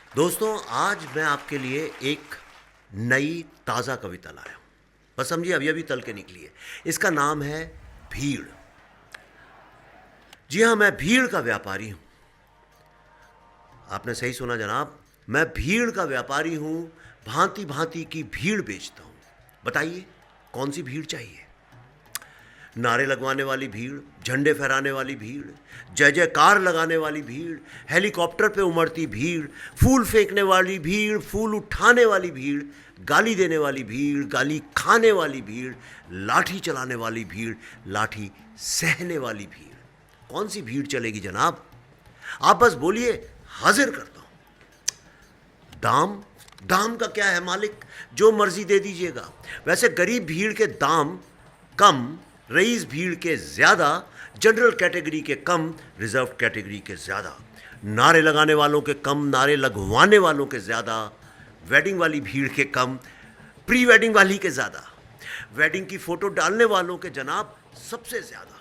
दोस्तों, आज मैं आपके लिए एक नई ताज़ा कविता लाया हूँ। बस समझिए, अभी अभी तल के निकली है। इसका नाम है भीड़। जी हाँ, मैं भीड़ का व्यापारी हूँ। आपने सही सुना जनाब, मैं भीड़ का व्यापारी हूँ। भांति भांति की भीड़ बेचता हूँ। बताइए, कौन सी भीड़ चाहिए? नारे लगवाने वाली भीड़, झंडे फहराने वाली भीड़, जय जयकार लगाने वाली भीड़, हेलीकॉप्टर पे उमड़ती भीड़, फूल फेंकने वाली भीड़, फूल उठाने वाली भीड़, गाली देने वाली भीड़, गाली खाने वाली भीड़, लाठी चलाने वाली भीड़, लाठी सहने वाली भीड़। कौन सी भीड़ चलेगी जनाब? आप बस बोलिए, हाजिर करता हूं। दाम दाम का क्या है मालिक, जो मर्जी दे दीजिएगा। वैसे गरीब भीड़ के दाम कम, रईस भीड़ के ज़्यादा, जनरल कैटेगरी के कम, रिजर्व कैटेगरी के ज़्यादा, नारे लगाने वालों के कम, नारे लगवाने वालों के ज़्यादा, वेडिंग वाली भीड़ के कम, प्री वेडिंग वाली के ज़्यादा, वेडिंग की फ़ोटो डालने वालों के जनाब सबसे ज़्यादा।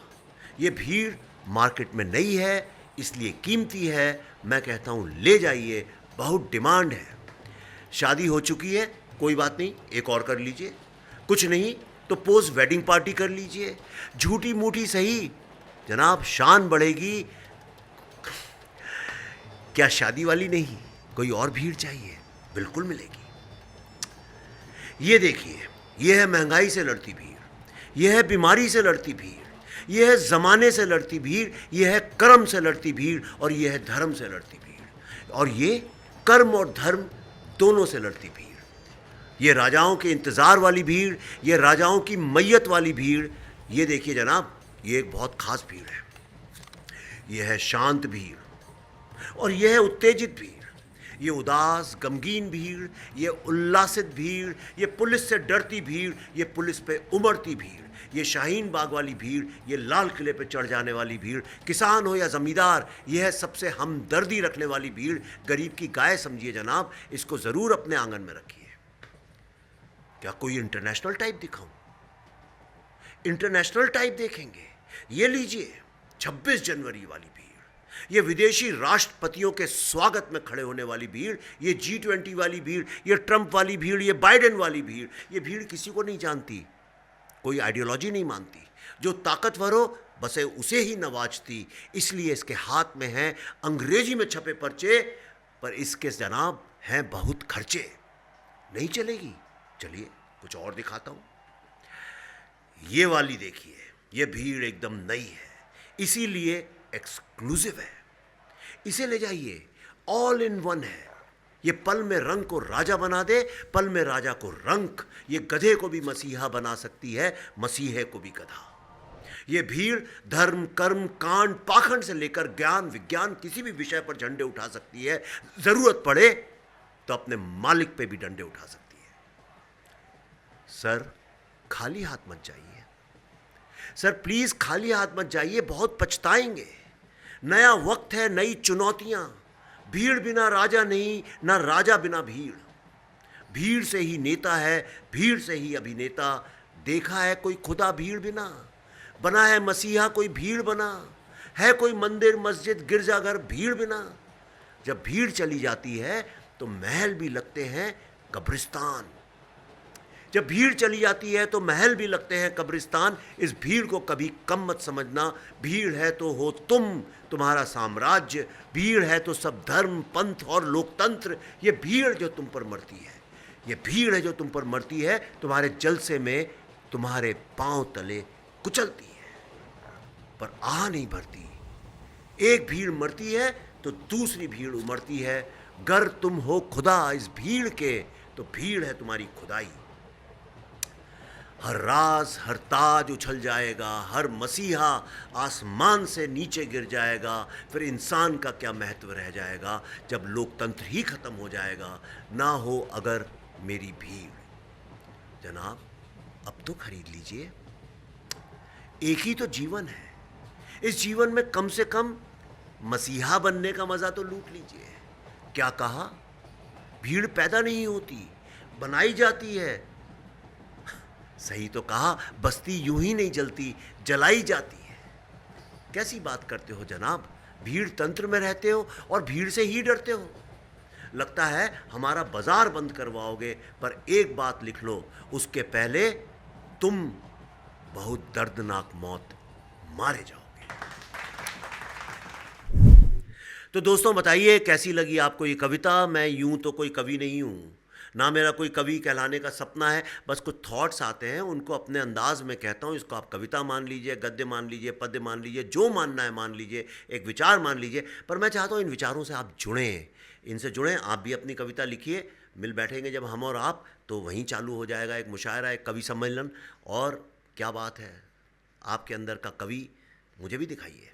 ये भीड़ मार्केट में नई है, इसलिए कीमती है। मैं कहता हूँ ले जाइए, बहुत डिमांड है। शादी हो चुकी है, कोई बात नहीं, एक और कर लीजिए। कुछ नहीं तो पोस्ट वेडिंग पार्टी कर लीजिए। झूठी मूठी सही जनाब, शान बढ़ेगी। क्या शादी वाली नहीं, कोई और भीड़ चाहिए? बिल्कुल मिलेगी। ये देखिए, ये है महंगाई से लड़ती भीड़, ये है बीमारी से लड़ती भीड़, ये है ज़माने से लड़ती भीड़, ये है कर्म से लड़ती भीड़, और ये है धर्म से लड़ती भीड़, और ये कर्म और धर्म दोनों से लड़ती भीड़। ये राजाओं के इंतज़ार वाली भीड़, ये राजाओं की मैयत वाली भीड़। ये देखिए जनाब, ये एक बहुत ख़ास भीड़ है। ये है शांत भीड़, और यह है उत्तेजित भीड़। ये उदास गमगीन भीड़, ये उल्लासित भीड़, ये पुलिस से डरती भीड़, ये पुलिस पे उमड़ती भीड़, ये शाहीन बाग वाली भीड़, ये लाल किले पे चढ़ जाने वाली भीड़, किसान हो या ज़मींदार, यह है सबसे हमदर्दी रखने वाली भीड़। गरीब की गाय समझिए जनाब, इसको ज़रूर अपने आंगन में रखिए। क्या कोई इंटरनेशनल टाइप दिखाऊं? इंटरनेशनल टाइप देखेंगे? ये लीजिए, 26 जनवरी वाली भीड़, ये विदेशी राष्ट्रपतियों के स्वागत में खड़े होने वाली भीड़, ये G20 वाली भीड़, ये ट्रंप वाली भीड़, ये बाइडेन वाली भीड़। ये भीड़ किसी को नहीं जानती, कोई आइडियोलॉजी नहीं मानती। जो ताकतवर हो बस उसे ही नवाजती। इसलिए इसके हाथ में हैं अंग्रेजी में छपे पर्चे, पर इसके जनाब हैं बहुत खर्चे। नहीं चलेगी? चलिए कुछ और दिखाता हूं। ये वाली देखिए, ये भीड़ एकदम नई है, इसीलिए एक्सक्लूसिव है। इसे ले जाइए, ऑल इन वन है। ये पल में रंग को राजा बना दे, पल में राजा को रंक। ये गधे को भी मसीहा बना सकती है, मसीहे को भी गधा। ये भीड़ धर्म कर्म कांड पाखंड से लेकर ज्ञान विज्ञान किसी भी विषय पर झंडे उठा सकती है। जरूरत पड़े तो अपने मालिक पे भी डंडे उठा सकती है। सर, खाली हाथ मत जाइए। सर प्लीज खाली हाथ मत जाइए, बहुत पछताएंगे। नया वक्त है, नई चुनौतियां। भीड़ बिना राजा नहीं, ना राजा बिना भीड़। भीड़ से ही नेता है, भीड़ से ही अभिनेता। देखा है कोई खुदा भीड़ बिना? बना है मसीहा कोई भीड़ बना? है कोई मंदिर मस्जिद गिरजाघर भीड़ बिना? जब भीड़ चली जाती है तो महल भी लगते हैं कब्रिस्तान। जब भीड़ चली जाती है तो महल भी लगते हैं कब्रिस्तान। इस भीड़ को कभी कम मत समझना। भीड़ है तो हो तुम, तुम्हारा साम्राज्य। भीड़ है तो सब धर्म पंथ और लोकतंत्र। ये भीड़ जो तुम पर मरती है, ये भीड़ है जो तुम पर मरती है, तुम्हारे जलसे में तुम्हारे पांव तले कुचलती है, पर आह नहीं भरती। एक भीड़ मरती है तो दूसरी भीड़ उमड़ती है। गर तुम हो खुदा इस भीड़ के, तो भीड़ है तुम्हारी खुदाई। हर राज हर ताज उछल जाएगा, हर मसीहा आसमान से नीचे गिर जाएगा। फिर इंसान का क्या महत्व रह जाएगा, जब लोकतंत्र ही खत्म हो जाएगा। ना हो अगर मेरी भीड़। जनाब, अब तो खरीद लीजिए। एक ही तो जीवन है, इस जीवन में कम से कम मसीहा बनने का मजा तो लूट लीजिए। क्या कहा? भीड़ पैदा नहीं होती, बनाई जाती है। सही तो कहा, बस्ती यूं ही नहीं जलती, जलाई जाती है। कैसी बात करते हो जनाब? भीड़ तंत्र में रहते हो और भीड़ से ही डरते हो। लगता है हमारा बाजार बंद करवाओगे, पर एक बात लिख लो, उसके पहले तुम बहुत दर्दनाक मौत मारे जाओगे। तो दोस्तों बताइए कैसी लगी आपको ये कविता। मैं यूं तो कोई कवि नहीं हूं, ना मेरा कोई कवि कहलाने का सपना है, बस कुछ थॉट्स आते हैं उनको अपने अंदाज में कहता हूँ। इसको आप कविता मान लीजिए, गद्य मान लीजिए, पद्य मान लीजिए, जो मानना है मान लीजिए, एक विचार मान लीजिए, पर मैं चाहता हूँ इन विचारों से आप जुड़ें, इनसे जुड़ें। आप भी अपनी कविता लिखिए, मिल बैठेंगे जब हम और आप, तो वहीं चालू हो जाएगा एक मुशायरा, एक कवि सम्मेलन। और क्या बात है, आपके अंदर का कवि मुझे भी दिखाइए।